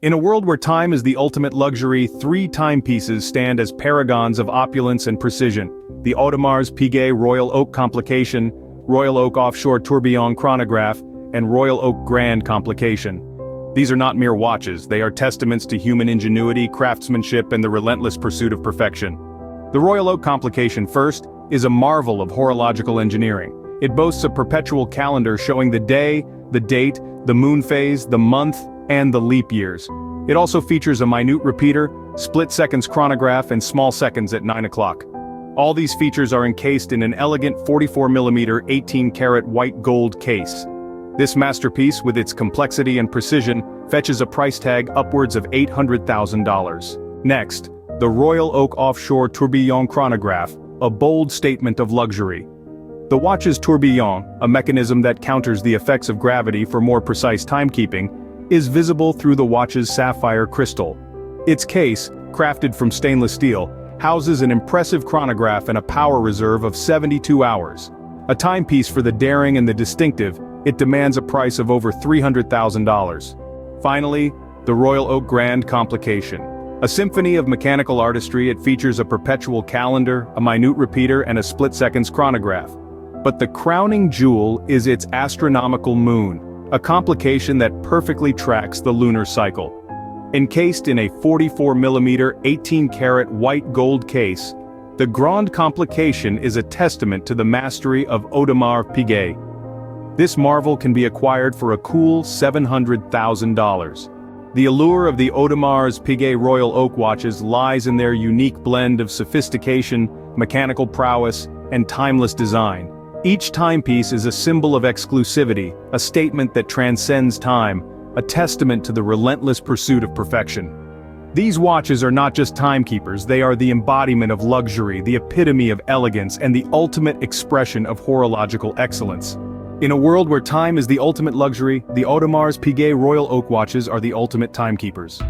In a world where time is the ultimate luxury, three timepieces stand as paragons of opulence and precision: the Audemars Piguet Royal Oak Complication, Royal Oak Offshore Tourbillon Chronograph, and Royal Oak Grande Complication. These are not mere watches, they are testaments to human ingenuity, craftsmanship, and the relentless pursuit of perfection. The Royal Oak Complication, first, is a marvel of horological engineering. It boasts a perpetual calendar showing the day, the date, the moon phase, the month, and the leap years. It also features a minute repeater, split-seconds chronograph, and small seconds at 9 o'clock. All these features are encased in an elegant 44mm 18-karat white gold case. This masterpiece, with its complexity and precision, fetches a price tag upwards of $800,000. Next, the Royal Oak Offshore Tourbillon Chronograph, a bold statement of luxury. The watch's tourbillon, a mechanism that counters the effects of gravity for more precise timekeeping, is visible through the watch's sapphire crystal. Its case, crafted from stainless steel, houses an impressive chronograph and a power reserve of 72 hours. A timepiece for the daring and the distinctive, it demands a price of over $300,000. Finally, the Royal Oak Grande Complication. A symphony of mechanical artistry, it features a perpetual calendar, a minute repeater, and a split-seconds chronograph. But the crowning jewel is its astronomical moon, a complication that perfectly tracks the lunar cycle. Encased in a 44mm 18-karat white gold case, the Grande Complication is a testament to the mastery of Audemars Piguet. This marvel can be acquired for a cool $700,000. The allure of the Audemars Piguet Royal Oak watches lies in their unique blend of sophistication, mechanical prowess, and timeless design. Each timepiece is a symbol of exclusivity, a statement that transcends time, a testament to the relentless pursuit of perfection. These watches are not just timekeepers, they are the embodiment of luxury, the epitome of elegance, and the ultimate expression of horological excellence. In a world where time is the ultimate luxury, the Audemars Piguet Royal Oak watches are the ultimate timekeepers.